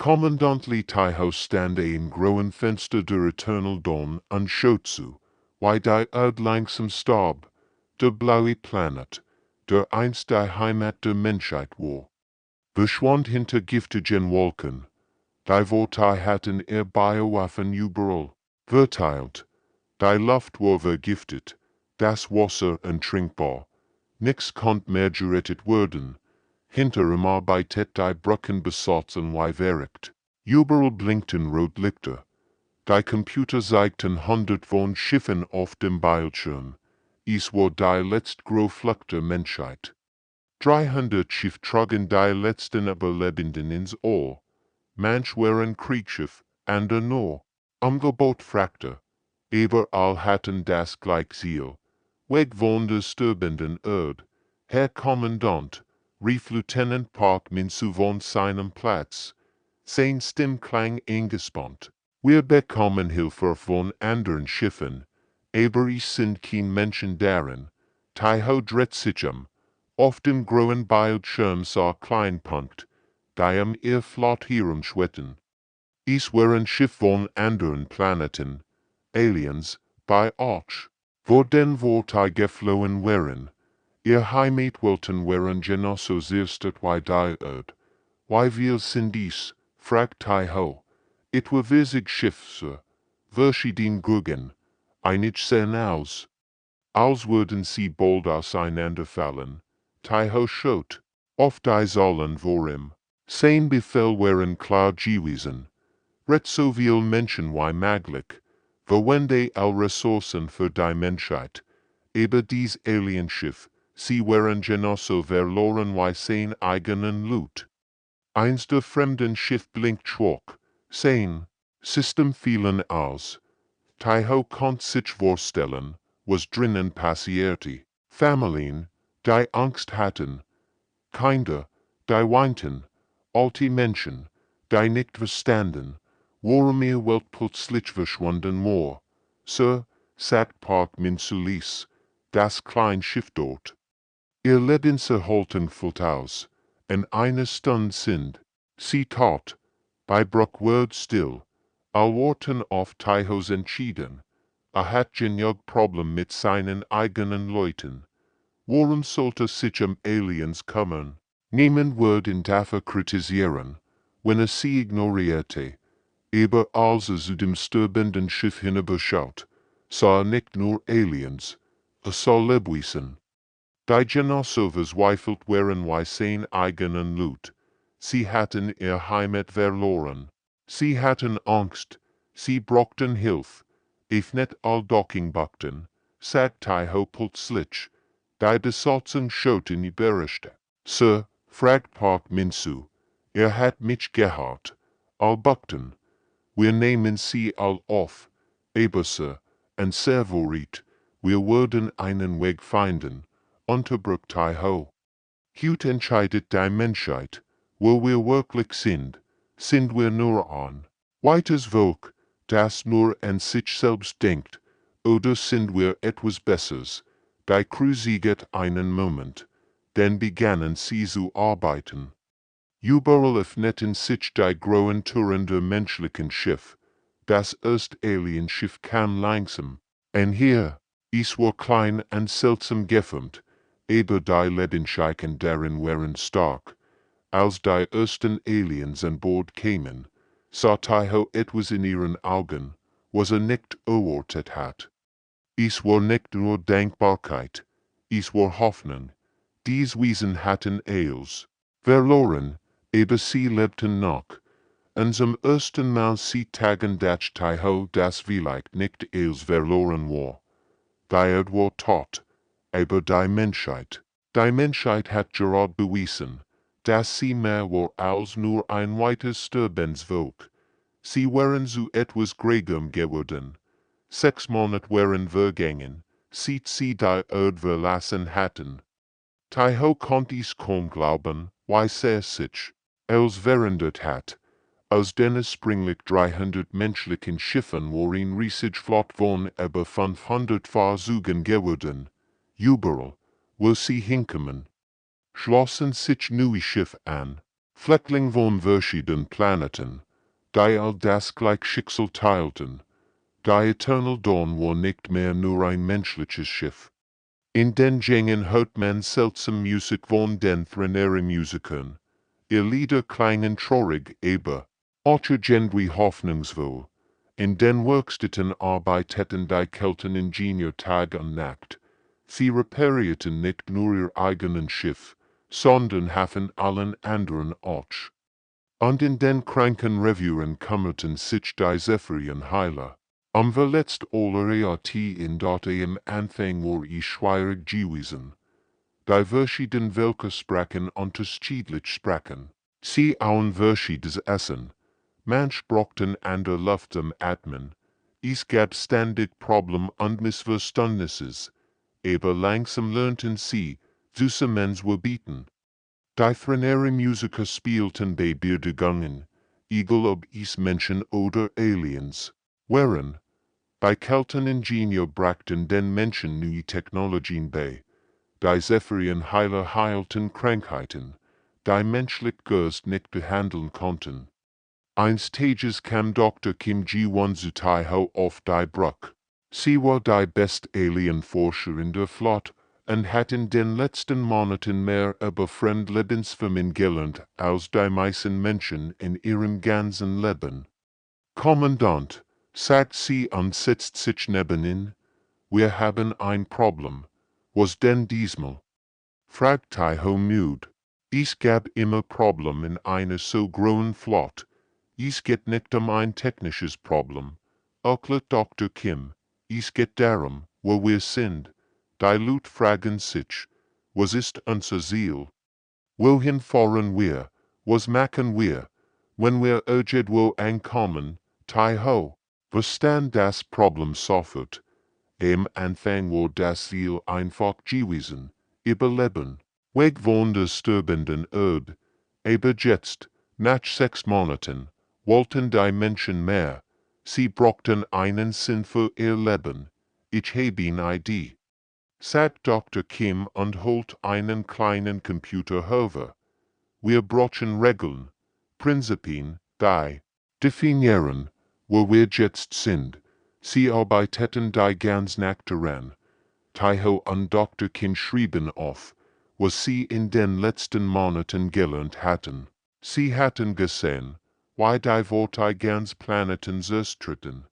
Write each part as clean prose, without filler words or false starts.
Kommandantlich Taiho stande in groen Fenster der Eternal Dawn an Shotsu, wie die Erd langsam starb, der blaue Planet, der einst die Heimat der Menschheit war. Verschwand hinter giftigen Wolken, die Worte hatten Biowaffen überall verteilt, die Luft war vergiftet, das Wasser untrinkbar, nix konnte mehr gerettet werden. Hinter ihm arbeitet die Brücken besatzen wie verrückt. Überall blinkten Rotlichter. Die Computer zeigten hundert von Schiffen auf dem Bildschirm. Es war die letzte Großflucht der Menschheit. 300 Schiffe trugen die letzten Überlebenden ins All. Manch waren Kriegsschiff, andere nur. Umgebot-Frachter. Überall hatten das gleiche Ziel. Weg von der sterbenden Erde. Herr Kommandant, rief Lieutenant Park Minsu von seinem Platz. Sein Stimmklang eingespannt. Wir bekommen Hilfe von anderen Schiffen, aber es sind kein Menschen darin. Taiho dreht sich auf dem grauen Bildschirm sah Kleinpunkt, die ihr Flott herumschwitten. Es waren Schiffe von anderen Planeten, Aliens, bei Orks, wo den Worte geflohen waren. Ihr Heimatwelten waren genauso zerstört wie die Erde. Wie viel sind dies? Fragt Taiho. Etwa 40 Schiffe, verschieden Gruppen, einig sehen aus. Als würden sie bald auseinanderfallen. Taiho schaut. Auf die Säulen vor ihm. Sein Befehl waren klar gewesen. Ret so viel Menschen wie möglich. Verwende alle Ressourcen für die Menschheit. Aber dies Alienschiff, sie waren genauso verloren wie sein eigenen Loot. Eins der fremden Schiff blinkt schwach. Sein System fielen aus. Taiho konnte sich vorstellen, was drinnen passierte. Familien, die Angst hatten. Kinder, die weinten. Alte Menschen, die nicht verstanden, warum ihr Welt plötzlich verschwunden war. So, sagt Park Minsulis, das kleine Schiff dort. Ihr Lebenserhaltung fällt aus. In einer Stunde sind sie tot. Bei Bruck wird still. All warten auf Taihos entschieden. Hat genug Problem mit seinen eigenen Leuten. Warum sollte sich Aliens kümmern? Niemand wird ihn dafür kritisieren, wenn sie ignorierte. Aber als zu dem sterbenden Schiff hinüberschaut, sah nicht nur Aliens, sah Lebewesen. Die genauso verzweifelt waren wie sein eigenen Loot. Sie hatten ihr Heimat verloren. Sie hatten Angst. Sie brauchten Hilfe. If nicht all Docking-Buchten, sagt Taiho plötzlich. Die Besatzung schauten überrascht. Sir, fragt Park Minsu, hat mich gehört. All Buchten. Wir nehmen sie all auf. Aber Sir, ein Servorit, wir würden einen Weg finden. Unterbrach Taiho. Heute entscheidet die Menschheit, wo wir wirklich sind wir nur an. Weiters Volk, das nur an sich selbst denkt, oder sind wir etwas Besseres? Die Crew sieget einen Moment, dann begannen sie zu arbeiten. Überall öffneten sich die grauen Türen der menschlichen Schiff. Das erste Alienschiff kam langsam. Und hier, es war klein und seltsam geformt, aber die Lebenszeichen darin waren stark. Als die ersten Aliens an Bord kamen, sah Taiho etwas in ihren Augen, was nicht erwartet hat. Es war nicht nur Dankbarkeit, es war Hoffnung. Dies Wesen hatten alles verloren, aber sie lebten noch. Und zum ersten Mal sieht Tagen dat Taiho das vielleicht nicht alles verloren war. Die Erde war tot, aber die Menschheit hat gerade bewiesen, dass sie mehr war als nur ein weiteres Sterbensvolk. Sie waren zu etwas Gregem geworden. 6 Monate waren vergangen, seit sie die Erde verlassen hatten. Taiho konnte es kaum glauben, wie sehr sich als verändert hat. Aus den ursprünglich 300 menschlichen Schiffen war ein riesig Flott von über 500 Fahrzeugen geworden. Überall, wo sie hinkamen, schlossen sich neue Schiffe an. Fleckling von verschiedenen Planeten, die all das gleich Schicksal teilten, die Eternal Dawn war nicht mehr nur ein menschliches Schiff. In den Gängen hört man seltsam Musik von den Threnere-Musikern. Ihr Lieder klingen traurig, aber auch irgendwie hoffnungsvoll. In den Werkstätten arbeiteten die Kelten-Ingenieur Tag und Nacht. Sie reparierten nicht nur ihr eigenes Schiff, sondern halfen allen anderen auch. Und in den kranken Revieren kümmerten sich die Zephyrien heiler. Verletzt aller in dort im Anfang war ich schwierig gewesen. Die verschiedenen Völker sprachen unterschiedlich Sprachen. Sie auen verschiedenes Essen. Manch brauchten an der Luft zum Atmen. Es gab ständig Problem und Missverständnisses. Aber langsam lernten sie, zusammen zu bieten. Die Threnere-Musiker spielten bei Beerdigungen, egal ob es Menschen oder Aliens waren. Die Kelten-Ingenieur brachten den Menschen neue Technologien bei. Die Zephyrien heiler heilten Krankheiten, die menschlich Geist nicht behandeln konnten. Eines Tages kam Dr. Kim Ji-won zu Taiho auf die Brücke. Sie war die beste Alienforscher in der Flotte und hat in den letzten Monaten mehr über Fremdlebensformen gelernt als die meisten Menschen in ihrem ganzen Leben. Kommandant, sagt sie und setzt sich neben ihn, wir haben ein Problem. Was denn diesmal? Fragt Taiho müde. Es gab immer Problem in einer so großen Flotte. Es geht nicht ein technisches Problem. Erklärt Dr. Kim. Es geht darum, wo wir sind. Die Leute fragen sich, was ist unser Ziel? Wohin fahren wir? Was machen wir? Wenn wir irgendwo ankommen, Taiho, verstand das Problem sofort. Am Anfang war das Ziel einfach gewesen, überleben. Weg von der sterbenden Erde. Aber jetzt, nach 6 Monaten, wollten die Menschen mehr. Sie brauchten einen Sinn für ihr Leben. Ich habe eine Idee. Sagt Dr. Kim und holt einen kleinen Computer hervor. Wir brauchen Regeln, Prinzipien, die definieren, wo wir jetzt sind. Sie arbeiteten die ganze Nacht daran. Taiho und Dr. Kim schrieben auf, was sie in den letzten Monaten gelernt hatten. Sie hatten gesehen, wie die Worte ganz Planeten zerstritten.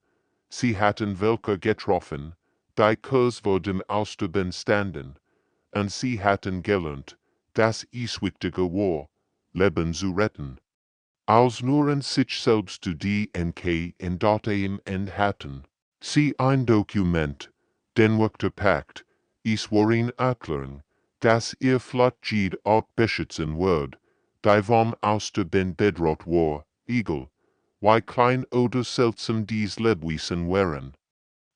Sie hatten Völker getroffen, die kurz vor dem Aussterben standen. Und sie hatten gelernt, dass es wichtiger war, Leben zu retten, als nur an sich selbst zu denken in dort im End hatten. Sie ein Dokument, den Wächter packt, es war in Erklärung, dass ihr Flottjed auch beschützen wird, die vom Aussterben bedroht war, egal, wie klein oder seltsam dies Lebewesen waren.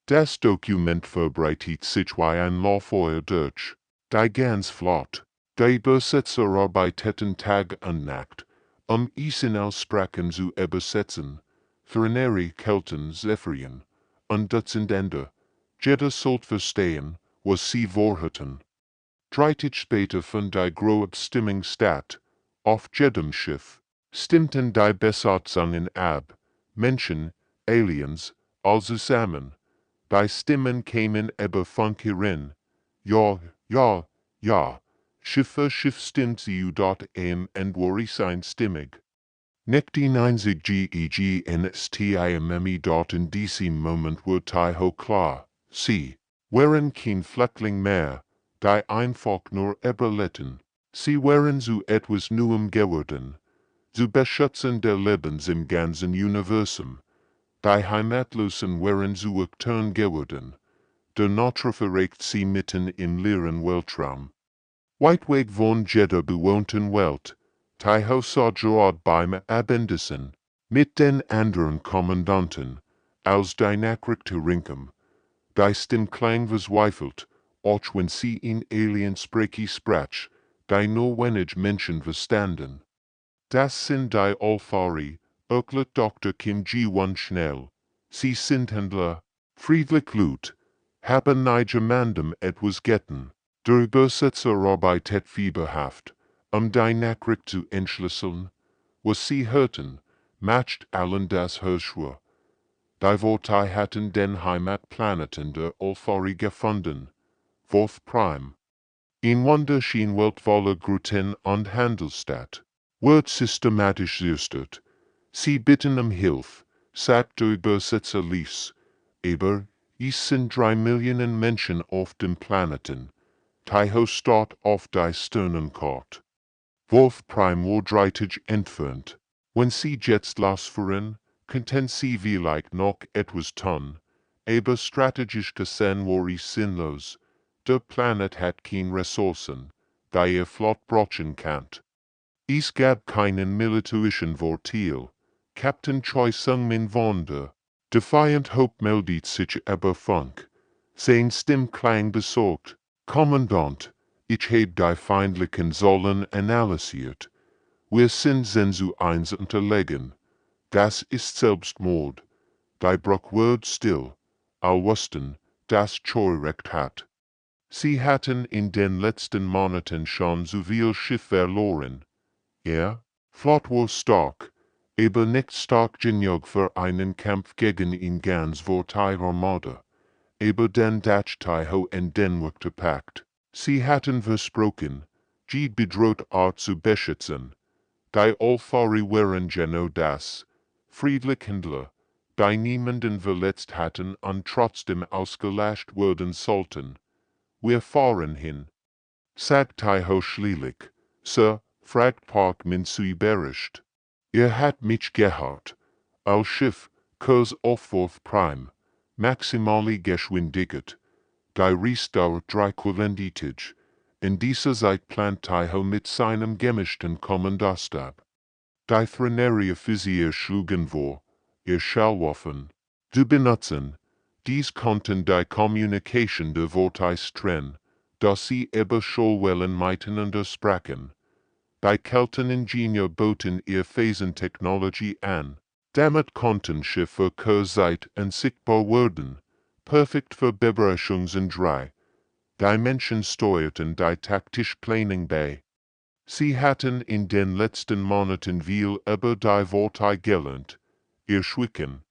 Das Dokument verbreitet sich wie ein Lauffeuer durch die ganz Flott. Die Übersetzer arbeiteten Tag und Nacht, es in Aussprachen zu übersetzen. Threnere, Kelten, Zephyrien und Dutzend Ende. Jeder sollte verstehen, was sie vorhatten. 3 Tage später fand die Großabstimmung statt. Auf jedem Schiff stimmten die Besatzungen ab. Menschen, Aliens, all zusammen. Die Stimmen kämen aber von hierin. Ja, ja, ja. Schiff für Schiff stimmt sie dort und war es einstimmig. Nicht die einzig GEGNSTIMME dort in diesem Moment war Taiho klar. Sie waren kein Flüchtling mehr, die einfach nur überlebten. Sie waren zu etwas Neuem geworden. Zu Beschützen der Lebens im ganzen Universum. Die Heimatlosen waren zu Akteuren geworden. Der Natur verregt sie mitten im leeren Weltraum. Weitweg von jeder bewohnten Welt. Taiho sah gerade beim Abendessen, mit den anderen Kommandanten, als die Nachricht herinkam. Die Stimme klang verzweifelt, auch wenn sie in Aliensprache sprach, die nur wenig Menschen verstanden. Das sind die Alfari, erklärt Dr. Kim Ji-won schnell. Sie sind Händler, friedlich Lut, haben niemandem etwas getan. Der Übersetzer arbeitet fieberhaft, die Nachricht zu entschlüsseln. was sie hörten, matcht allen das Hörschwur. Die Worte hatten den Heimatplaneten der Olfari gefunden, Worf Prime. In wunderschön weltvoller Gruten und Handelsstadt, wird systematisch sirstet. Sie bitten Hilf, sagt der Übersetzer Lies, aber es sind 3 Millionen Menschen auf dem Planeten. Taiho steht auf die Sternenkarte. Worf Prime war dreitig entfernt. Wenn sie jetzt losfahren, könnten sie vielleicht noch etwas tun, aber strategisch gesehen war es sinnlos. Der Planet hat keine Ressourcen, die flott brauchen kann. Es gab keinen militärischen Vorteil. Captain Choi Sung-min Wonder. Defiant Hope meldet sich aber Funk. Sein Stimm klang besorgt. Kommandant, ich heb die feindlichen Säulen analysiert. Wir sind zu eins unterlegen. Das ist Selbstmord. Die Bruch wird still. All wussten, dass Choi recht hat. Sie hatten in den letzten Monaten schon so viel Schiff verloren. Flott war stark, aber nicht stark genug für einen Kampf gegen ihn ganz vor die Armada. Aber den Dutch Taiho en den Wächter packt. Sie hatten versprochen, die bedroht Art zu beschützen. Die Olfari waren genau das. Friedlich Händler, die niemanden verletzt hatten und trotzdem ausgelöscht werden sollten. Wir fahren hin. Sagt Taiho schließlich. Sir, fragt Parkman zu überrascht. Hat mich gehört. Als Schiff, Kurs auf Worf Prime. Maximale Geschwindigkeit. Die Reise dauert 3 Quillenditage. In dieser Zeit plant Taiho mit seinem gemischten Kommandostab. Die Threneri Offizier schlugen vor, ihr Schallwaffen zu benutzen. Dies konnten die Communication der Vorteils trennen, dass sie aber Schallwellen miteinander sprachen. Die Kelteningenieur boten ihr Phasentechnologie an. Damit konnten Schiffe Kurzzeit unsichtbar werden, perfekt für Bebrechungen in 3 Dimensionen steuerten die taktisch Planning bei. Sie hatten in den letzten Monaten viel über die Vorteile gelernt, ihr Schwicken,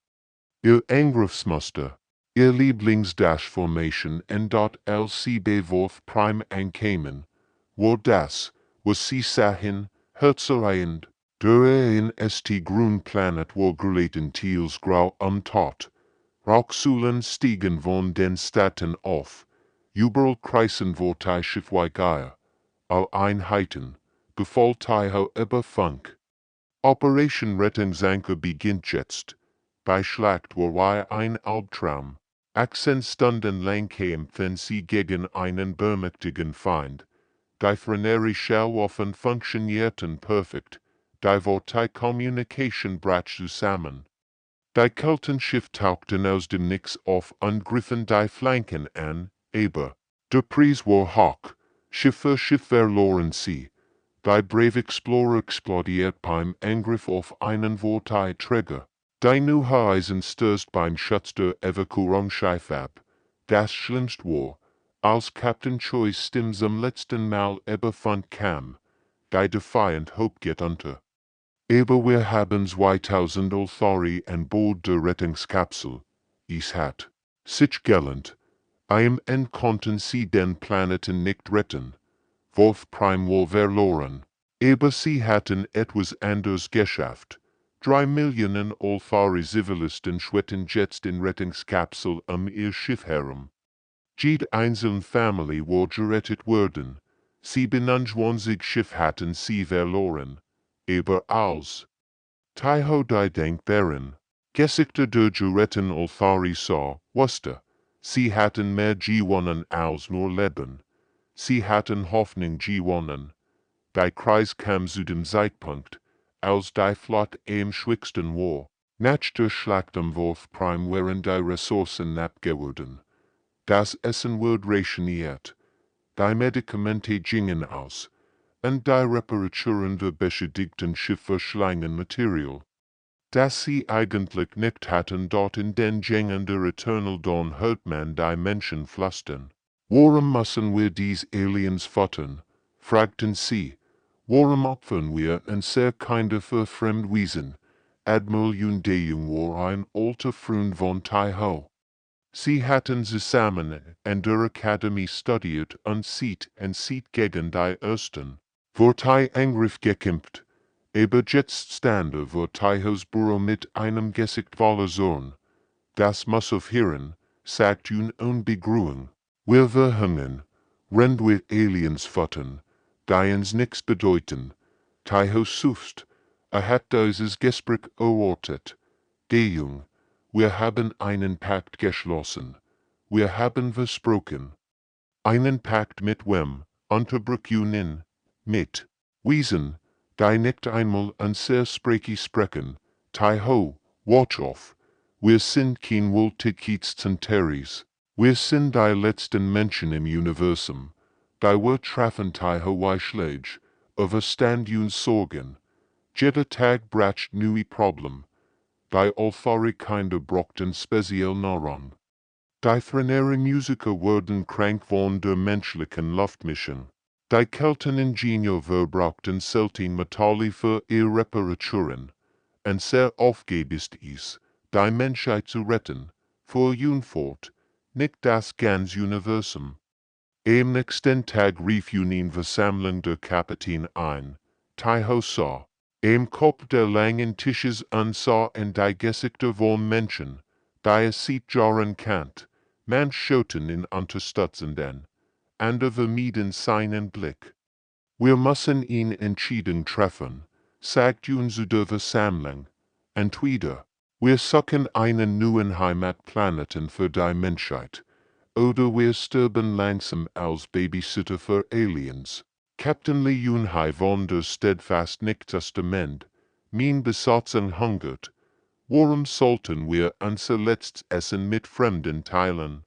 ihr Angriffsmuster, ihr Lieblings-Dash-Formation und dort als sie bei Worf Prime ankamen, war das, was sie sahen, herzerreiend. Der St. Grünplanet war geleitenteils grau tot. Rauchsäulen stiegen von den Städten auf. Überall kreisen Vorteile HFY-Geier. All Einheiten, befahl Taiho über Funk. Operation Rettungsanker beginnt jetzt. Bei Schlacht war ein Albtraum. 18 Stunden lang kämpfen sie gegen einen bemächtigen Feind. Die Threneri Schallwaffen funktionierten perfekt. Die Vorteil-Communication brach zusammen. Die Keltenschiff tauchten aus dem Nix auf und griffen die Flanken an, aber der Preis war hoch. Schiff verloren sie. Die Brave Explorer explodiert beim Angriff auf einen Vorteilträger. Die Neuheisen stürzt beim Schutz der Evakuierungsschiff ab. Das Schlimmste war, als Captain Choi's Stimme zum letzten Mal überfand kam. Die Defiant Hope geht unter. Aber wir haben 2000 Olfari an Bord der Rettungskapsel. Es hat sich gelernt. Im End konnten sie den Planeten nicht retten. Worf Prime war verloren. Aber sie hatten etwas anderes geschafft. 3 Millionen Olfari Zivilisten schwitten jetzt in Rettungskapsel ihr Schiff herum. Jede einzelne Familie war gerettet worden. 27 Schiff hatten sie verloren. Aber als Taiho die Denkbaren, Gesichter der geretteten Olfari sah, wusste, sie hatten mehr gewonnen als nur Leben. Sie hatten Hoffnung gewonnen. Die Kreis kam zu dem Zeitpunkt, als die Flotte am schwächsten war. Nach der Schlacht am Worf Prime waren die Ressourcen knapp geworden. Das Essen wurde rationiert. Die Medikamente gingen aus. Und die Reparaturen der beschädigten Schiffe schlangen Material. Das sie eigentlich nicht hatten dort in den Gängen der Eternal Dawn hört man die Menschen flüstern. Warum müssen wir dies Aliens füttern? Fragten sie. Waarom opfern wir en sehr kinder verfremd wezen, Admiral Jung war ein alter Freund von Taiho. Sie hatten zusammen an der Akademie studiert und sieht gegen die Ersten. Wird ein Angriff gekämpft, aber jetzt stande wird Taihos Büro mit einem Gesicht voller Zorn. Das muss aufhören, sagt Jun unbegrüßen. Wir verhungern, rennt wir Aliens futtern, die uns nichts bedeuten. Taiho sucht, hat dieses Gespräch erwartet. Der Jung, wir haben einen Pakt geschlossen. Wir haben versprochen. Einen Pakt mit wem, unterbrach Junin, mit Wesen, die nicht einmal an sehr Sprechie sprechen. Taiho, watch auf. Wir sind kein Wohltätigkeitstenteries. Wir sind die letzten Menschen im Universum. Die wir treffen HFY-Geschichte, overstand uns Sorgen. Jeder Tag bracht neue Problem. Die Olfari kinder brochten speziell naran. Die frenere Musiker wurden krank von der menschlichen Luftmission. Die Kelteningenieur verbrauchten selten Metalle für ihre Reparaturen. Und sehr aufgebist ist, die Menschheit zu retten, für fort, nicht das ganz Universum. Am nächsten Tag rief Junin Versammlung der Kapitän ein. Taiho sah, am Kopf der langen Tisches ansah und die Gesichter von Menschen, die es sieht jahren kannt, man schauten ihn unterstützenden, andere vermieden seinen Blick. Wir müssen ihn entschieden treffen, sagt Jun zu der Versammlung. Entweder wir suchen einen neuen Heimatplaneten für die Menschheit, oder wir sterben langsam als Babysitter für Aliens. Captain Lee Yun-hai von der Steadfast nicht Testament, mein Besatzung hungert. Warum sollten wir unser letztes Essen mit Fremden teilen?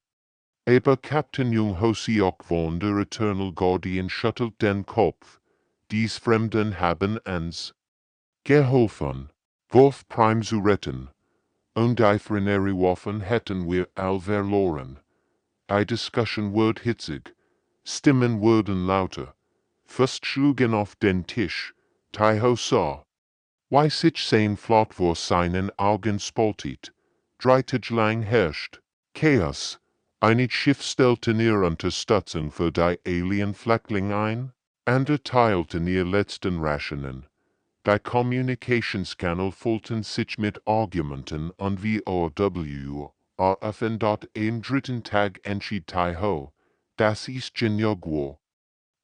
Aber Captain Jung-ho-seok von der Eternal Guardian schüttelt den Kopf. Dies Fremden haben uns geholfen, Wurf Prime zu retten. Und die frenere Waffen hätten wir all verloren. Die Diskussion wird hitzig. Stimmen wurden lauter. Fast schlugen auf den Tisch. Taiho sah. Wie sich sein Flot vor seinen Augen spaltet. 3 Tage lang herrscht Chaos. Ein Schiff stellten ihre Unterstützung für die Alien-Fleckling ein. Andere teilten ihr letzten Rationen. Die Communications-Kanal füllten sich mit Argumenten und VOW. Auf am dritten Tag entschied Taiho, das ist genug.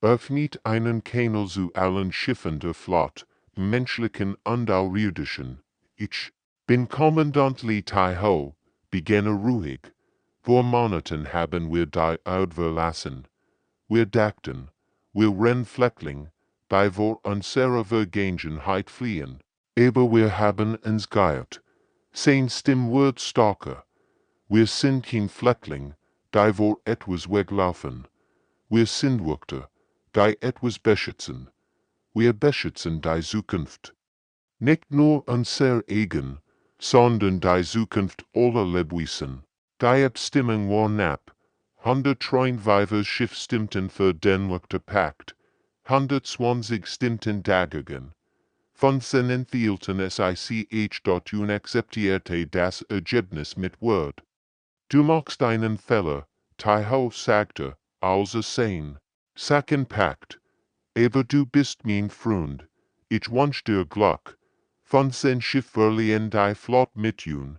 Öffnet einen Kanal zu allen Schiffen der Flotte, menschlichen und außerirdischen. Ich bin Kommandant Lee Taiho, beginne ruhig. Vor Monaten haben wir die Erde verlassen. Wir dachten, wir rennen Fleckling, bei vor unserer Vergangenheit fliehen. Aber wir haben uns geirrt. Sein Stimme wird starker. Wir sind kein Fleckling, die vor etwas weglaufen. Wir sind Wächter, die etwas beschützen. Wir beschützen die Zukunft. Nicht nur unser eigen, sondern die Zukunft aller Lebewesen. Die Abstimmung war knapp. 123 Schiff stimmten für den Wächterpakt. 120 stimmten dagegen. 15 enthielten sich. Akzeptierte das Ergebnis mit Wort. Du machst einen Fehler, Taiho sagte, als sein. Sachen Pakt. Aber du bist mein Freund. Ich wünsch dir Glück. 15 Schiff verliehen die Flot mit Jun.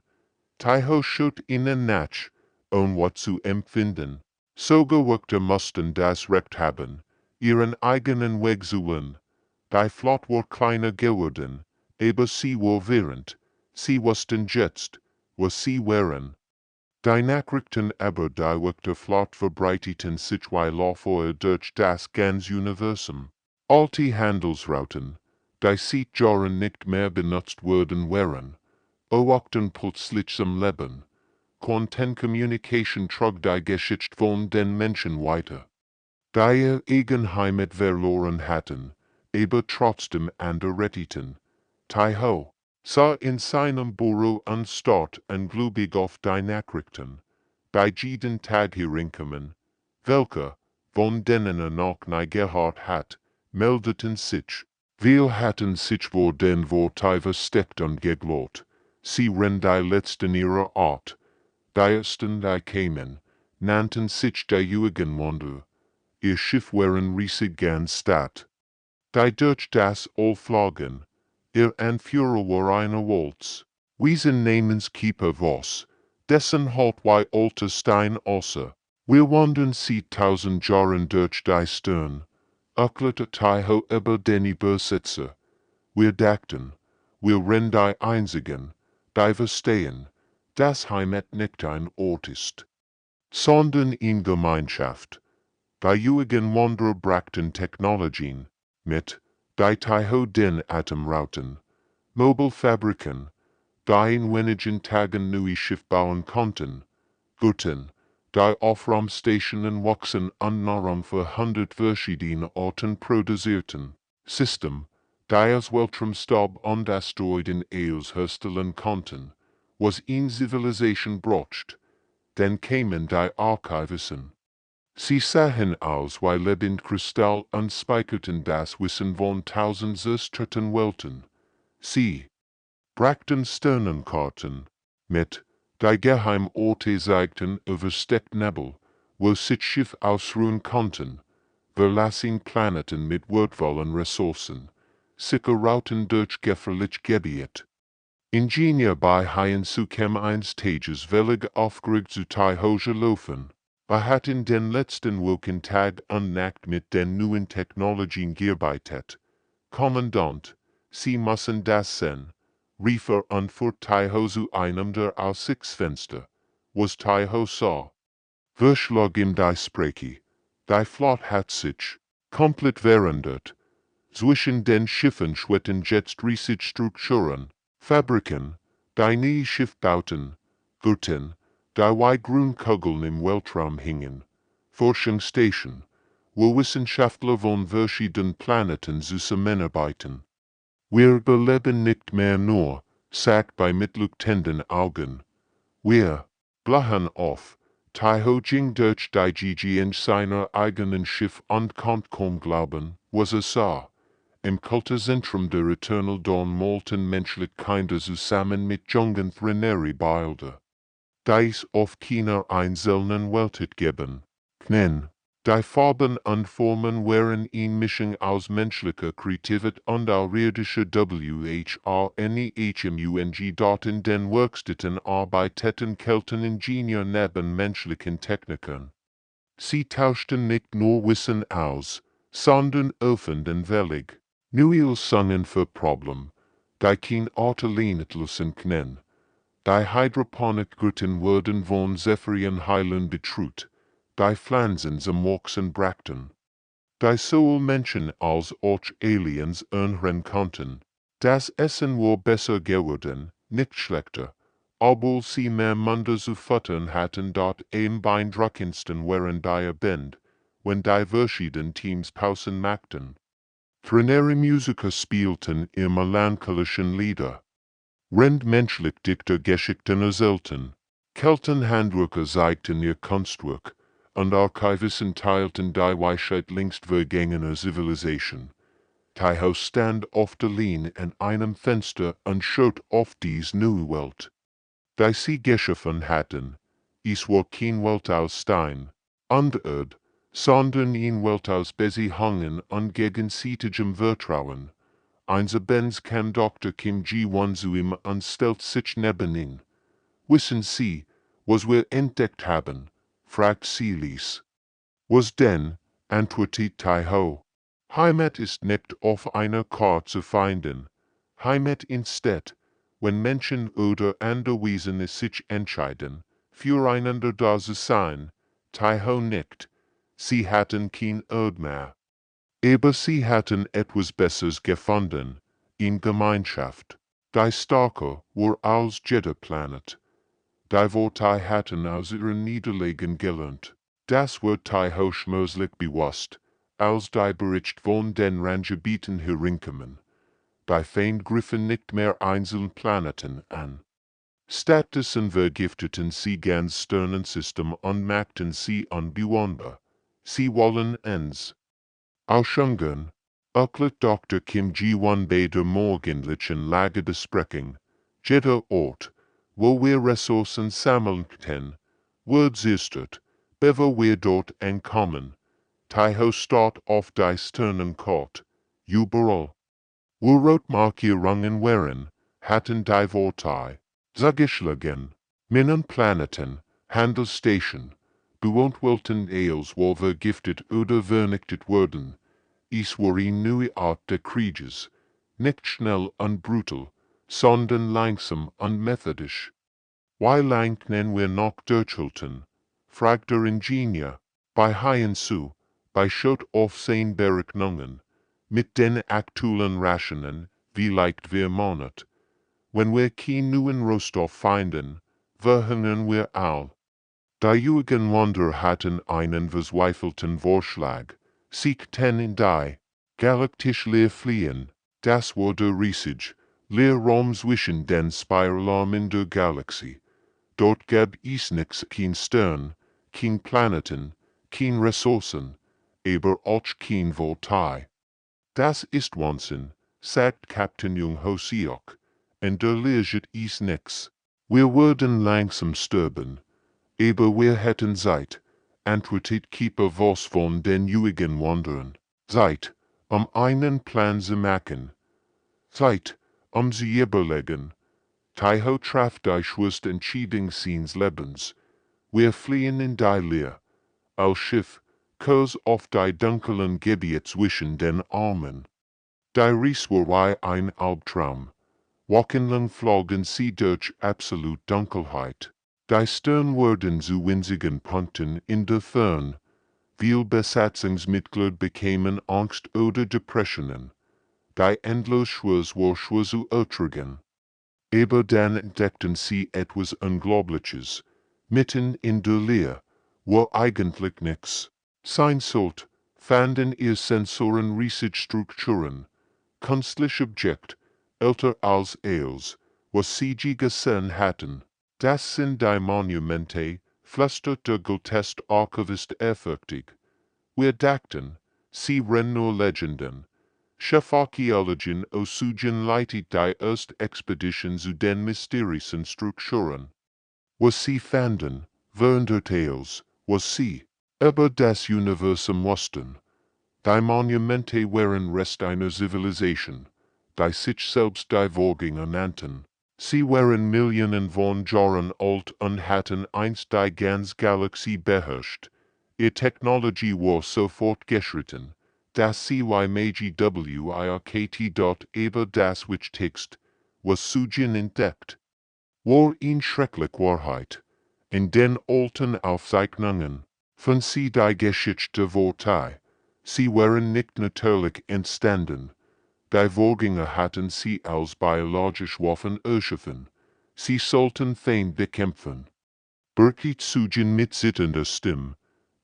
Taiho schaut ihnen nach, um was zu empfinden. Sogar Wächter mussten das Recht haben, ihren eigenen Weg zu gehen. Die Flot war kleiner geworden, aber sie war während. Sie wussten jetzt, was sie wären. Die Nachrichten aber die Wächterflot verbreiteten sich vorher durch das ganze Universum. Alte Handelsrouten, die seit Jahren nicht mehr benutzt wurden waren, erwachten plötzlich zum Leben. Content Communication trug die Geschichte von den Menschen weiter. Die ihr eigen Heimat verloren hatten, aber trotzdem andere retteten. Taiho sah in seinem Büro anstarrt und gläubig auf die Nachrichten. Bei jeden Tag herinkommen, welche, von denen noch nie gehört hat, meldeten sich. Wir hatten sich vor den Vorteilversteckt und geglaubt. Sie ren die letzten ihrer Art. Die ersten, die kamen, nannten sich die Jugendwander. Ihr Schiff waren riesig ganz Stadt. Die durch das All flogen. Ihr Anführer war eine Waltz. Wiesen Namenskeeper was. Dessen halt wie alte Stein außer. Wir wandern sie 1000 Jahren durch die Stern. Erklärte Taiho über den Besitzer. Wir dachten, wir ren die Einzigen, die verstehen, dass Heimat nicht ein Ort ist, sondern in Gemeinschaft. Die Jugendwanderer brachten Technologien mit, die Taiho den Atomrauten, Mobilfabriken, die in wenigen Tagen neue Schiff bauen konnten, Guten, die Aufraumstationen wuchsen an Nahrung für 100 verschiedene Orten produzierten, System, die aus Weltraumstaub und Asteroiden herstellen konnten, was in Zivilisation brocht, dann kamen die Archivisten. Sie sahen aus wie Lebendkristall und speicherten das Wissen von 1000 zerstörten Welten. Sie brachten Sternenkarten mit, die Geheimorte zeigten übersteckt Nebel, wo sich Schiff ausruhen konnten, verlassen Planeten mit wertvollen Ressourcen, sicher Routen durch gefährlich Gebiet. Ingenieur bei Haien zu eines Tages völlig aufgeregt zu Taiho laufen. Wir hatten den letzten Wochentag und Nacht mit den neuen Technologien gearbeitet. Kommandant, Sie müssen das sehen, rief und fuhr Taiho zu einem der Aussichtsfenster, was Taiho sah. Wir schlagen die Sprache. Die Flot hat sich komplett verändert. Zwischen den Schiffen schwitten jetzt riesige Strukturen, Fabriken, die neue Schiffbauten, Gurten, die wie Grünkugeln im Weltraum hingen, Forschungsstation, wo Wissenschaftler von verschiedenen Planeten zusammenarbeiten. Wir beleben nicht mehr nur, sagt bei mitleuchtenden Augen. Wir blachen auf, Taiho ging durch die GG in seiner eigenen Schiff und konnte kaum glauben, was sah. Im Kulturzentrum der Eternal Dawn malten menschliche Kinder zusammen mit jungen Threneri Bilder. Dies auf keiner einzelnen Welt geben. Knen. Die Farben und Formen waren in Mischung aus menschlicher Kreativität und außerirdischer WHRNEHMUNG dort in den Werkstätten arbeiteten Kelteningenieur neben menschlichen Technikern. Sie tauschten nicht nur Wissen aus, sondern öffneten Wege. Neue Lösungen für Problem, die kein Ort allein lösen können. Die Hydroponik-Gürten wurden von Zephyrien Heilen betreut, die Pflanzen zum Wachsen brachten. Die sowohl Menschen als auch Aliens ernähren konnten. Das Essen war besser geworden, nicht schlechter, obwohl sie mehr Munde zu futtern hatten dort ein beeindruckendsten während der Band, wenn die verschiedenen Teams Pausen machten. Threneri Musiker spielten ihr melancholischen Lieder. Menschlich dichter Geschichten erzählten. Keltenhandwerker zeigten ihr Kunstwerk, und Archivisten teilten die Weisheit längst vergangener Zivilisation. Taiho stand oft allein in einem Fenster und schaut auf dies neue Welt. Die sie geschaffen hatten, es war kein Welt aus Stein und Erd, sondern ein Welt aus Beziehungen und gegenseitigem Vertrauen. Einstens kam Dr. Kim Ji-won zu ihm und stellt sich neben ihn. Wissen Sie, was wir entdeckt haben? Fragt Silis. Was denn? Antwortet Taiho. Heimat ist nicht auf einer Karte zu finden. Heimat instead, wenn Menschen oder andere Wesen sich entscheiden, füreinander da zu sein. Taiho nickt. Sie hatten kein Erd mehr. Aber sie hatten etwas Besseres gefunden, in Gemeinschaft. Die Starker war als jeder Planet. Die Worte hatten aus ihren Niederlagen gelernt. Das wird Taiho schmerzlich bewusst, als die Bericht von den Randgebieten hereinkamen. Die Feind griffen nicht mehr einzelne Planeten an. Stattdessen vergifteten sie ganz Sternensystem und machten sie unbewohnbar. Sie wollen uns aushungern. Uklet Dr. Kim G1 Beder Morgenlichen Lage Bespreking, Jeder Ort, wo wir Ressourcen sammeln können, Words istet, bever wir dort entkommen, Taiho start auf die Sternenkort, überall. Wo Rotmarkierungen wären, hatten die Vorteil, Zagischlagen, Minnen Planeten, Handelsstation, bewohnt welten Eels wo vergiftet oder vernichtet wurden, is war neue Art der Krieges, nicht schnell und brutal, sondern langsam und methodisch. Wie lang nennen wir noch durchhalten? Fragt der Ingenieur, bei Haien zu, bei Schott auf sein Berechnungen, mit den aktuellen Rationen, wie leicht wir Monat. Wenn wir kein neuen Rohstoff finden, verhungern wir all. Die Jürgen Wander hatten einen verzweifelten Vorschlag, sich in die Galaktische leer fliehen, das war der Riesig, leer Raum zwischen den Spiralarmen der Galaxie. Dort gab es nix, kein Stern, kein Planeten, kein Ressourcen, aber auch kein Voltaire. Das ist Wahnsinn, sagt Captain Jung Hosiok, und der liegt is nix. Wir würden langsam sterben, aber wir hätten Zeit, antwortet Keeper was von den Jügen Wandern. Zeit, einen Plan zu machen. Zeit, zu überlegen. Taiho traf die schwerste Entscheidung seines Lebens. Wir fliehen in die Leer. Als Schiff, Kurs auf die dunklen Gebiete zwischen den Armen. Die Reise war wie ein Albtraum. Wochenlang flogen sie durch absolut Dunkelheit. Die Sterne wurden zu winzigen Punkten in der Ferne. Viele Besatzungsmitglieder bekamen Angst oder Depressionen. Die endlos schwer war schwer zu ertragen. Aber dann entdeckten sie etwas Unglaubliches. Mitten in der Leer, wo eigentlich nichts sein sollte, fanden ihr Sensoren riesige Strukturen, künstliche Objekte, älter als eels, was sie je gesehen hatten. Das sind die Monumente, flüsterte Gotest-Archivist ehrfürchtig. Wir dachten, sie wären nur Legenden. Chefarchäologin Osujan leitet die erste Expedition zu den mysteriösen Strukturen. Was sie fanden, waren Details, was sie über das Universum wussten. Die Monumente waren Rest einer Zivilisation, die sich selbst die Vorgänger nannten. Sie waren Millionen von Jahren alt und hatten einst die ganze Galaxie beherrscht. Ihre Technologie war so fortgeschritten, dass sie wie MGWIRKT dort über das Text, was Sujin entdeckt. War in schrecklich Wahrheit. In den alten Aufzeichnungen, von sie die Geschichte Vorteil. Sie waren nicht natürlich entstanden. Die Vorgänger hatten sie als biologisch Waffen erschaffen. Sie sollten Feind bekämpfen. Birgit Sujin mit sittender Stimme.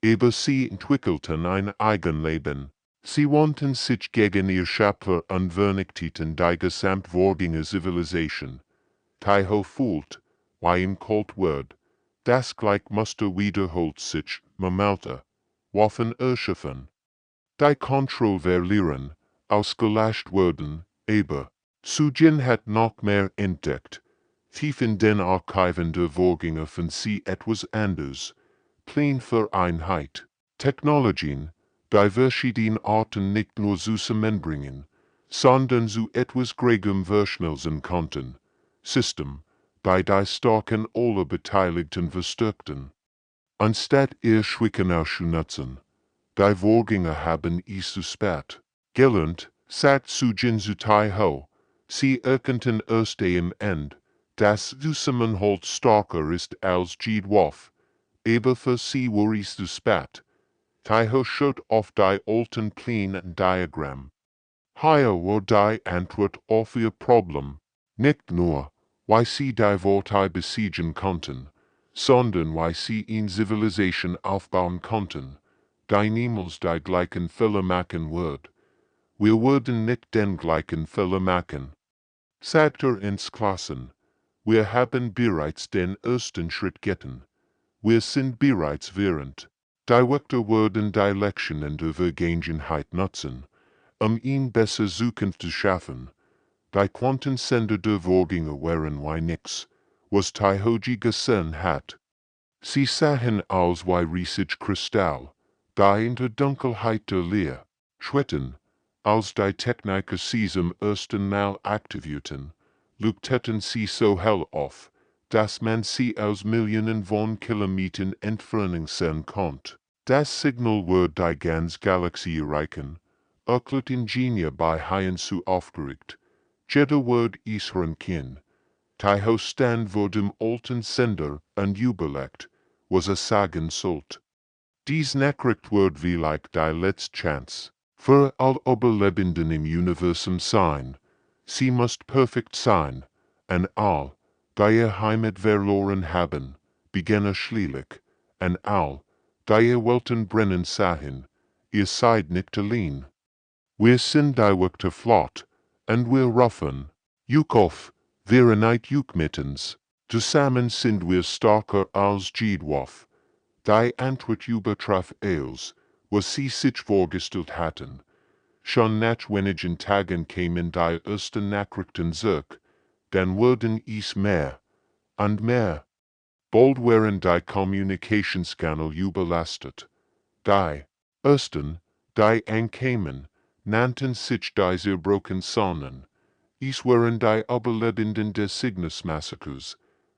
Aber sie entwickelten ein Eigenleben. Sie wandten sich gegen ihr Schöpfer und vernichteten die gesamtvorgängige Zivilisation. Taiho fühlt, wie im Cold Word, das Gleichmuster wiederholt sich, Mamalta, Waffen erschaffen. Die Kontrolle verlieren, ausgelöscht werden, aber Sujin hat noch mehr entdeckt. Tief in den Archiven der Vorgänger von sie etwas anderes. Pläne für Einheit. Technologien, die verschiedenen Arten nicht nur zusammenbringen, sondern zu etwas Gregem verschmelzen konnten. System, bei die starken aller Beteiligten verstärkten. Anstatt ihr Schwicken auszunutzen. Die Vorgänger haben es zu spät gelernt, sagt Sujin zu Taiho. Sie erkannten erst am Ende, dass Zusammenhalt stärker ist als Jedwaf. Aber für sie war es zu spät. Taiho schaut auf die alten Pläne und Diagramm. Hier war die Antwort auf ihr Problem. Nicht nur, weil sie die Vorteile besiegen konnten, sondern weil sie in Zivilisation aufbauen konnten, die niemals die gleichen Fehler machen wird. Wir würden nicht den gleichen Fehler machen. Sagt ins Klassen. Wir haben bereits den ersten Schritt getan. Wir sind bereits während. Die Wächter würden die Lektionen der Vergangenheit nutzen, ihn besser suchen zu schaffen. Die Quantensender der Vorgänger waren wie nix, was die heutige gesehen hat. Sie sahen aus wie riesig Kristall, die in der Dunkelheit der Leer schwebten. Als die Techniker sie zum ersten Mal aktivierten, leuchteten sie so hell auf, dass man sie aus Millionen von Kilometern Entfernung sehen konnte. Das Signal wird die ganze Galaxie erreichen, erklärt Ingenieur bei High-Fantasy aufgeregt. Jeder wird es hören können. Die Hostand wird dem alten Sender und überlegt, was sagen sollte. Dies Nachricht wird vielleicht die letzte Chance für all Überlebenden im Universum sein. Sie muss perfekt sein, und all, die ihr Heimat verloren haben, beginnen schließlich, und all, die ihr Welten brennen sahen, ihr seid nicht allein. Wir sind die Wächter flott, und wir rufen, juk auf, wir nicht juk mittens, zusammen sind wir starker als jedwaf. Die Antwort übertraf alles, was sie sich vorgestellt hatten. Schon nach wenigen Tagen kämen die ersten Nachrichten zurück, dann wurden es mehr und mehr. Bald waren die Kommunikationskanäle überlastet. Die ersten, die ankamen, nannten sich die zerbrochenen Sonnen. Es waren die Überlebenden des Cygnus-Massakers,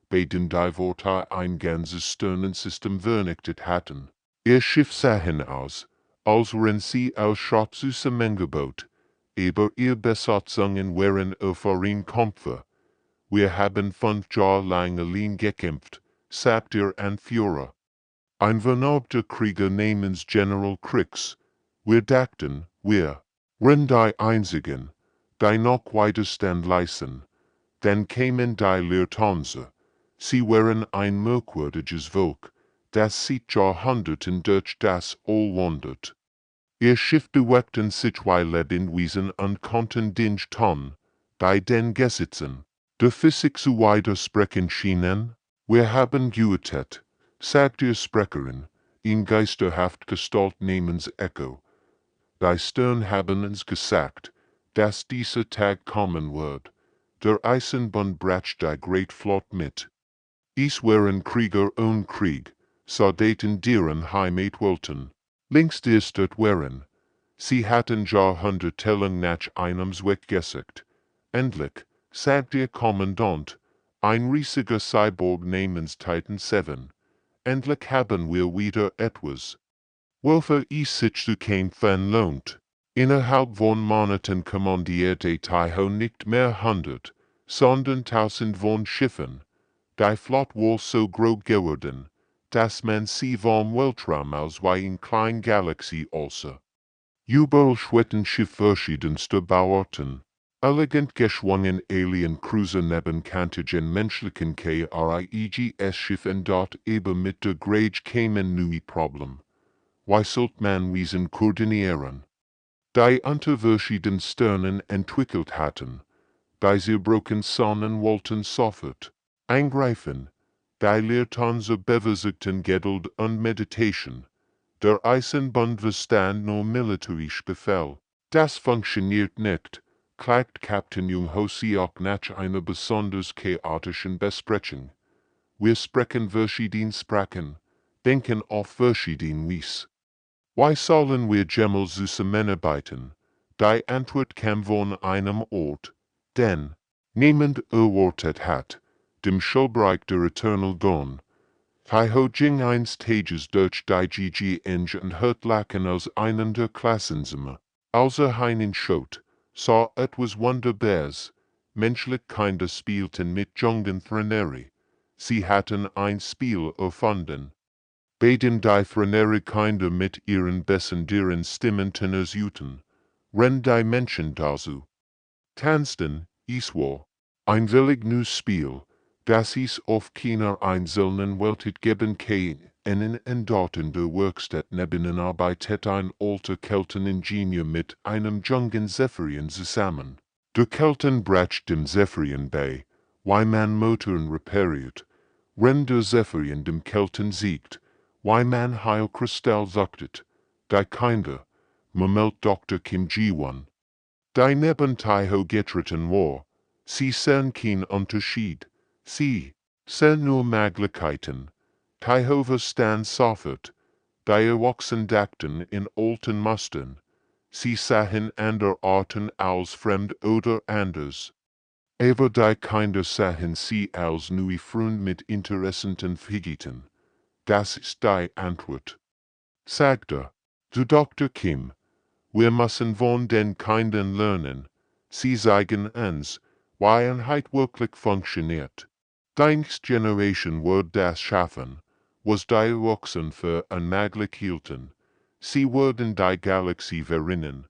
bei dem die Worte ein ganzes Sternensystem vernichtet hatten. Ihr Schiff sahen aus, als wären sie aus Schatzzusammengebaut, aber ihr Besatzungen waren erfahren Kämpfer. Wir haben 5 Jahre lang allein gekämpft, sagt ihr Anführer. Ein vernaubter Krieger namens General Krix. Wir dachten, wir wären die Einzigen, die noch Widerstand leisten. Dann kämen die Lufthansa. Sie waren ein merkwürdiges Volk, das seit Jahrhunderten durch das All wandert. Ihr Schiff bewegten sich wie Lebewesen und konnten Dinge tun, die den Gesetzen der Physik zu widersprechen schienen. Wir haben geütet, sagt ihr Sprecherin, in geisterhaft Gestalt namens Echo. Die Stern haben uns gesagt, dass dieser Tag kommen wird. Der Eisenbahn bracht die Great Flotte mit. Es waren Krieger ohne Krieg, Soldaten deren Heimat wollten. Links des dort waren. Sie hatten jahrhundertelang nach einem Zweck gesucht. Endlich, sagt der Kommandant, ein riesiger Cyborg namens Titan 7. Endlich haben wir wieder etwas, wofür es sich zu kämpfen lohnt. Innerhalb von Monaten kommandierte Taiho nicht mehr 100, sondern 1000 von Schiffen. Die Flotte war so groß geworden, dass man sie vom Weltraum aus wie in kleine Galaxie aussah. Überall schwebten Schiffe verschiedenster Bauarten. Elegant geschwungen Alien-Cruiser nebenkantigen menschlichen KRIEGS-Schiffen dort eben mit der Grage kämen neue Problem. Wie sollte man Wesen koordinieren? Die unter verschiedenen Sternen entwickelt hatten. Die zerbrochenen Sonnen wollten sofort eingreifen. Die Lufthansa bewiesen Geduld und Meditation. Der Eisenbahn verstand nur militärisch Befehl. Das funktioniert nicht, klagt Kapitän Junghosiak nach einer besonders chaotischen Besprechung. Wir sprechen verschiedene Sprachen, denken auf verschiedene Weise. Wie sollen wir jemals zusammenarbeiten? Die Antwort kam von einem Ort, den niemand erwartet hat, dem Schulbereich der Eternal Dawn. Taiho ging eines Tages durch die GG und hört Lachen aus einem der Klassenzimmer. Als hineinschaut, sah etwas Wunderbares. Menschliche Kinder spielten mit jungen Threneri. Sie hatten ein Spiel erfunden, bei dem die Threneri-Kinder mit ihren besonderen Stimmen tenörsuten, wenn die Menschen dazu tanzten. Es war ein völlig neues Spiel, das es auf keiner einzelnen Welt geben kann. Und dort in der Werkstatt nebenan arbeitet ein alter Kelteningenieur mit einem jungen Zephyrien zusammen. Der Kelten bracht dem Zephyrien bei, wie man Motoren repariert. Wenn der Zephyrien dem Kelten siegt, wie man Heilkristall suchtet. Die Kinder, murmelt Dr. Kim Ji-won, Die neben Taiho getreten war, sie sahen kein Unterschied, sie sahen nur Möglichkeiten. Taiho verstand sofort, die Erwachsenen dachten in alten Mustern, sie sahen andere Arten als fremd oder anders. Aber die Kinder sahen sie als neue Freund mit interessanten Fähigkeiten. Das ist die Antwort. Sagte, du Dr. Kim, wir müssen von den Kindern lernen. Sie zeigen uns, wie Einheit wirklich funktioniert. Die nächste Generation wird das schaffen, was die Erwachsenen für unmöglich hielten. Sie würden die Galaxie verrinnen.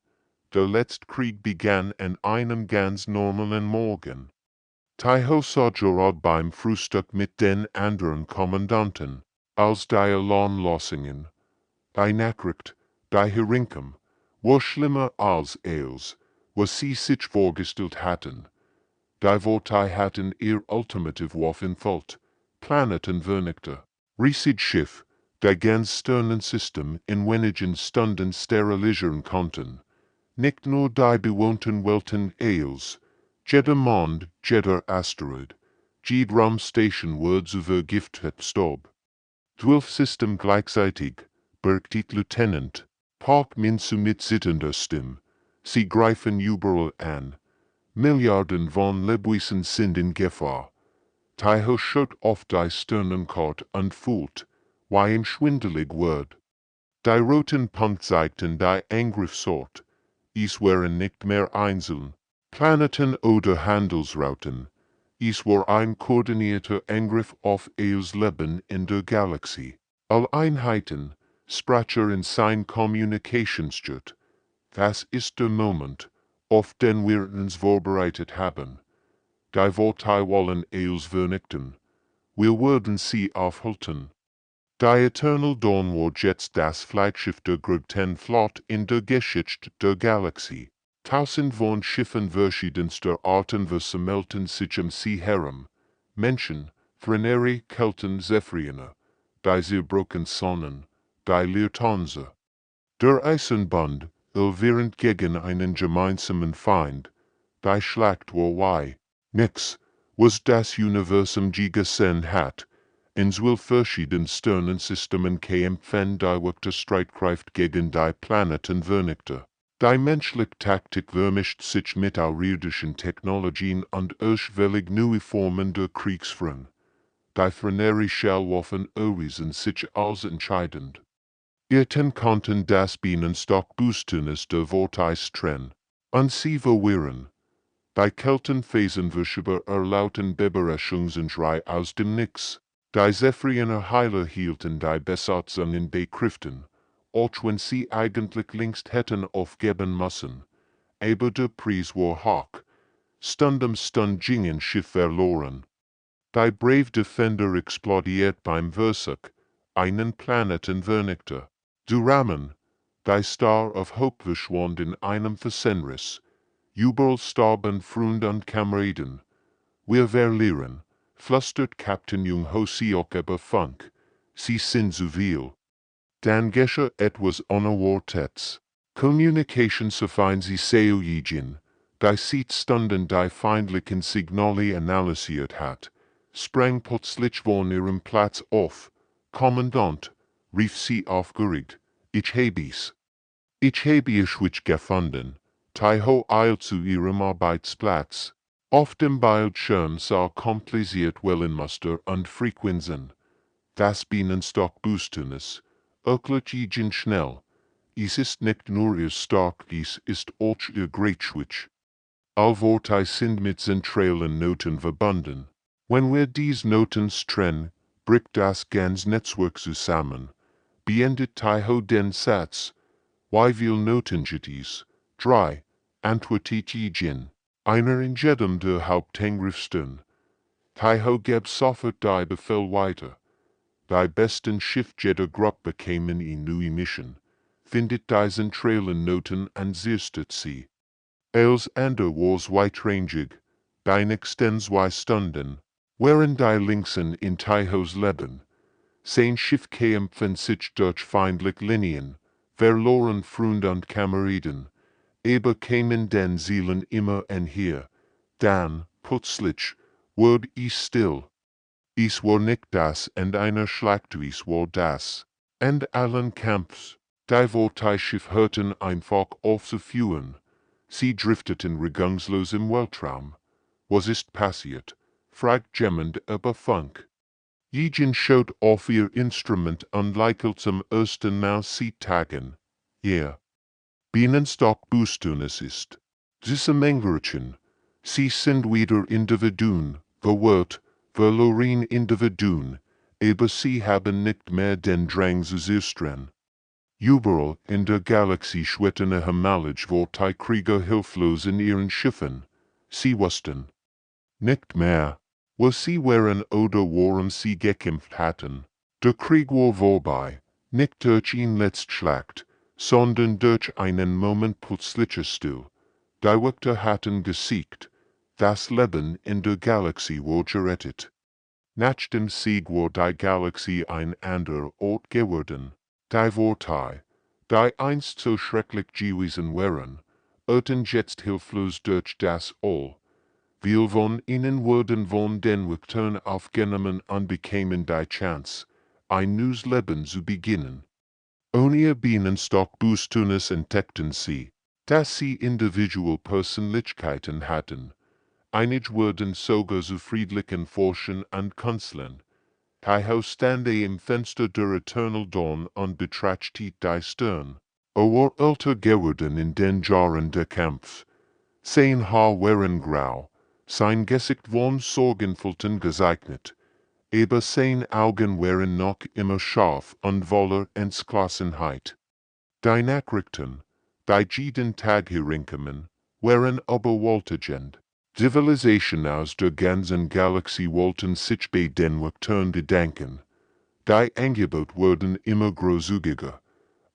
Der letzte Krieg begann an einem ganz normalen Morgen. Taiho sah gerade beim Frühstück mit den anderen Kommandanten, als die Alarmlösungen, die Nachricht, die Herinkom, war schlimmer als alles, was sie sich vorgestellt hatten. Die Worte hatten ihr Ultimativ Waffenfeld, Planeten vernichtet, riesig Schiff, die ganz Sternensystem in wenigen Stunden sterilisieren konnten. Nicht nur die bewohnten Welten als, jeder Mond, jeder Asteroid, jede Raumstation wird vergiftet Staub. 12 System gleichzeitig, berichtet Lieutenant Park Minsu mit zitternder Stimme. Sie greifen überall an. Milliarden von Lebewesen sind in Gefahr. Taiho schaut auf die Sternenkarte und fühlt, wie ihm schwindelig wird. Die roten Punkte zeigten die Angriffsort. Es waren nicht mehr einzeln Planeten oder Handelsrouten. Es war ein koordinierter Angriff auf das Leben in der Galaxie. Alle Einheiten, Spracher in sein Kommunikationsjet. Das ist der Moment, auf den wir uns vorbereitet haben. Die Worte wollen als vernichten. Wir werden sie aufhalten. Die Eternal Dawn war jetzt das Flaggschiff der größten Flotte in der Geschichte der Galaxie. Tausend von Schiffen verschiedenster Arten versammelten sich sie herum. Menschen, Freneri, Kelten, Zephyrianer, die zerbrochenen Sonnen, die Lufthansa. Der Eisenbahn, während gegen einen gemeinsamen Feind. Die Schlacht war wei. Nix, was das Universum je gesehen hat. In 12 verschiedenen Sternensystemen kämpfen die wirkliche Streitkraft gegen die Planeten vernichtet. Die menschliche Taktik vermischt sich mit außerirdischen Technologien und völlig neue Formen der Kriegsführung. Die Freneri Schallwaffen erwiesen sich als entscheidend. Irrten konnten das Bienenstock-Büsternis der Vorteils trennen. Und sie verwirren. Die Keltenphasenverschieber erlaubten Beberechungsentschrei aus dem Nix. Die Zephyrianer Heiler hielten die Besatzungen bekräften, auch wenn sie eigentlich längst hätten aufgeben müssen. Aber der Preis war hoch. Stund um Stund gingen Schiff verloren. Die Brave Defender explodiert beim Versuch, einen Planeten vernichtet. Du Rahmen, die Star of Hope verschwand in einem Versenriss. Überall starben Freunde und Kameraden. Wir verlieren, flüstert Captain Jung Hosiok über Funk. Sie sind zu viel. Dann geschah etwas Unerwartetes. Communications erfahren sie Seoyijin, die seit Stunden die feindlichen Signale analysiert hat, sprang plötzlich von ihrem Platz auf. Kommandant, rief sie aufgeregt, ich hab's. Ich habe ihr Switch gefunden. Taiho eilt zu ihrem Arbeitsplatz. Auf dem Bildschirm sah kompliziert Wellenmuster und Frequenzen. Das Bienenstock-Büsternis erklärt schnell. Es ist nicht nur ihr Stock, es ist auch ihr Greatswitch. All Worte sind mit zentralen Noten verbunden. Wenn wir diese Noten trennen, bricht das ganze Netzwerk zusammen. Beendet Taiho den Satz. Wie viel Noten gibt es? 3, antwortet Jin. Einer in jedem der Hauptangriffsstern. Taiho gab sofort die Befehl weiter. Die besten Schiff jeder Gruppe kämen in neue Mission. Findet die zentralen Noten und sirstet sie. Als andere war's weitrangig. Die nächsten 2 Stunden während die Linksen in Taihos Leben. Sein Schiff kämpfen sich durch feindliche Linien. Verloren Freunde und Kameraden. aber kämen den Seelen immer en hier, dann, plötzlich, wurde ich still. Ich war nicht das, and einer schlagte ich war das. And allen Kampfs, die Voltaischiff hörten einfach auf zu führen. Sie drifteten regungslos im Weltraum. Was ist passiert? Fragt jemand über Funk. Jegen schaut auf ihr Instrument und lächelt zum ersten Mal sie tagen. Ja. Bienenstock Bustunis ist. Diese Mengwörtchen. Sie sind wieder Individuen, verwirrt, verloren Individuen, aber sie haben nicht mehr den Drang zu zistren. Überall in der Galaxie schwirrten Himmalisch Krieger hilflos in ihren Schiffen. Sie wussten nicht mehr, wo sie waren oder worum sie gekämpft hatten. Der Krieg war vorbei, nicht durch ein Letztschlacht, sondern durch einen Moment plötzlicher Still. Die Wächter hatten gesiegt, das Leben in der Galaxie war gerettet. Nach dem Sieg war die Galaxie ein anderer Ort geworden. Die Worte, die einst so schrecklich gewesen waren, irrten jetzt hilflos durch das All. Wir von ihnen wurden von den Wächtern aufgenommen und bekamen die Chance, ein neues Leben zu beginnen. Ohne ihr Bienenstock Bustunis entdeckten sie, dass sie individuelle Persönlichkeiten hatten. Einige wurden sogar zu friedlichen Forschern und Künstlern. Taiho stande im Fenster der Eternal Dawn und betrachtete die Stern. War älter geworden in den Jahren der Kampf. Sein Haar waren grau, sein Gesicht von Sorgenfalten gezeichnet, aber seine Augen waren noch immer scharf und voller Entschlossenheit. Die Nachrichten, die jeden Tag herinkamen, waren überwältigend. Zivilisation aus der ganzen Galaxie wollten sich bei den Wächtern bedanken. Die Angebote wurden immer großzügiger.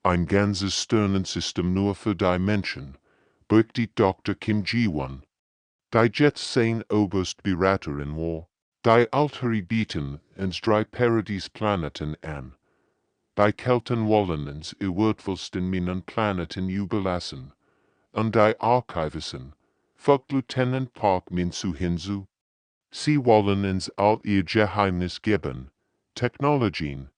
Ein ganzes Sternensystem nur für die Menschen, berichtet Dr. Kim Ji-won. Die Jets sein Oberstberaterin war. Die Altäre bieten uns 3 Paradiesplaneten an. Die Kelten wollen uns ihr wertvollsten meinen Planeten überlassen. Und die Archivisten, folgt Lieutenant Park Minzu hinzu. Sie wollen uns all ihr Geheimnis geben, Technologien,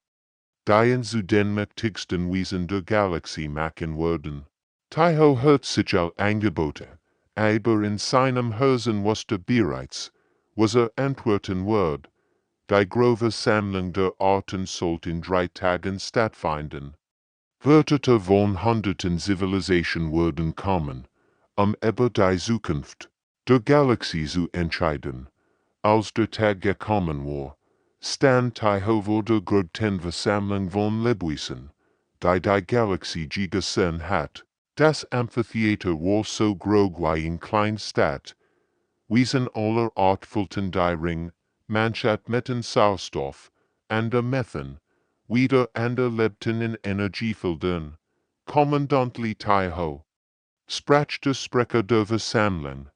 die uns zu den mächtigsten Wesen der Galaxie machen würden. Taiho hört sich all Angebote, aber in seinem Herzen wusste bereits, was antworten wird. Die große Sammlung der Arten sollte in 3 Tagen stattfinden. Wörter von hunderten Zivilisationen würden kommen, über die Zukunft der Galaxie zu entscheiden. Als der Tag gekommen war, stand Taiho vor der größten Versammlung von Lebewesen, die Galaxie gesehen hat. Das Amphitheater war so groß wie eine kleine Stadt. Wesen aller Art füllten die Ring, manche mit Sauerstoff, andere Methan, wieder andere lebten in Energiefeldern. Kommandant Li Taiho sprach der Sprecher der Versammlung.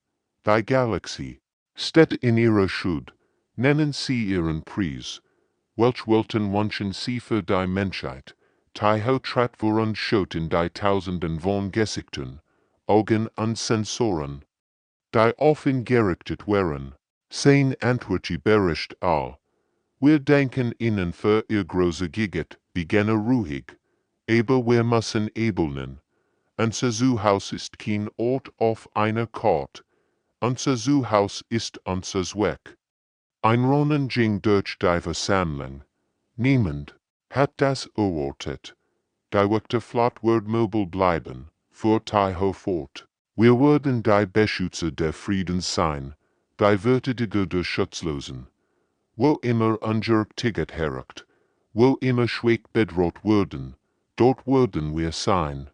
Die Galaxie steht in ihrer Schuld, nennen sie ihren Preis. Welch wollten wünschen sie für die Menschheit? Taiho trat vor und schaut in die Tausenden von Gesichtern, Augen und Sensoren, die offen gerichtet waren. Sein Antwort überrascht all. Wir denken ihnen für ihr große Giget, begann ruhig, aber wir müssen ebelnen. Unser Zuhaus ist kein Ort auf einer Karte. Unser Zuhaus ist unser Zweck. Ein Ronen ging durch die Versammlung. Niemand hat das erwartet. Die Wächter flott wird mobil bleiben, fuhr Taiho fort. Wir werden die Beschützer der Friedens sein, die Würdiger der Schutzlosen. Wo immer unser Ticket herrcht, wo immer schwach bedroht werden, dort werden wir sein.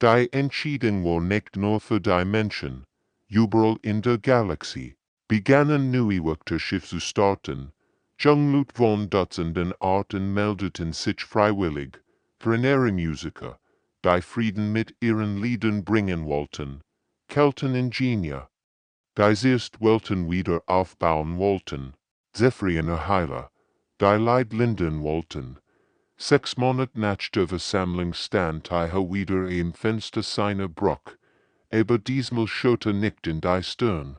Die Entscheidung war nicht nur für die Menschen. Überall in der Galaxie begannen neue Wächterschiffe zu starten. Junglut von Dutzenden Arten meldeten sich freiwillig, Musiker, die Frieden mit ihren Liedern bringen wollten, Kelteningenieur, die zuerst Welten wieder aufbauen wollten, Zephyrianer Heiler, die Leid lindern wollten. 6 Monate nach der Versammlung stand Taiho wieder im Fenster seiner Brücke, aber diesmal Schotter nicht in die Stirn,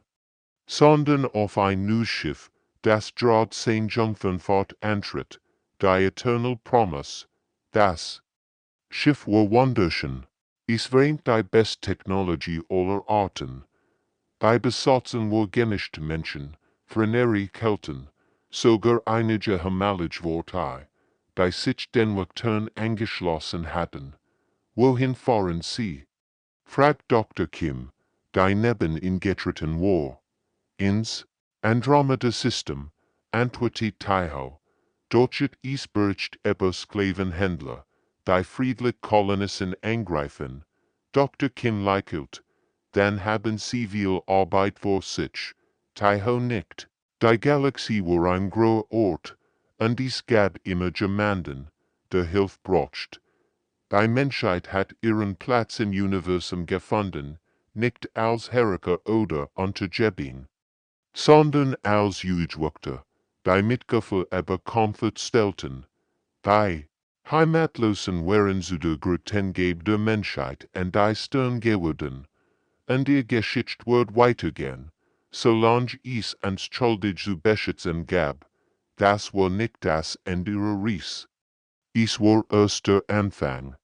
sondern auf ein News-Schiff, das gerade St. Jungfernfahrt antritt, die Eternal Promise. Das Schiff war wunderschön. Es vereint die beste Technologie aller Arten. Die Besatzung war gemischte Menschen, frenere Kelten, sogar einige Himmlisch-Worte, die sich den Lektüren angeschlossen hatten. Wohin fahren Sie? Fragt Dr. Kim, die neben ihn getreten war. Ins Andromeda-System, antwortet Taiho. Dort is bericht über Sklavenhändler, die friedlich Kolonisten angreifen. Dr. Kim lächelt. Dann haben sie viel Arbeit vor sich. Taiho nickt. Die Galaxie war ein großer Ort, und es gab immer jemanden, der Hilfe braucht. Die Menschheit hat ihren Platz im Universum gefunden, nicht als Herrscher oder Untergebung, sondern als Jugendwächter, die Mitgefühl über Komfort stellten. Die Heimatlosen waren zu der Größengabe der Menschheit und die Stern geworden. Und die Geschichte wird weitergehen, solange es uns schuldig zu beschützen gab. Das war nicht das Ende ihrer Reise. Es war erst der Anfang.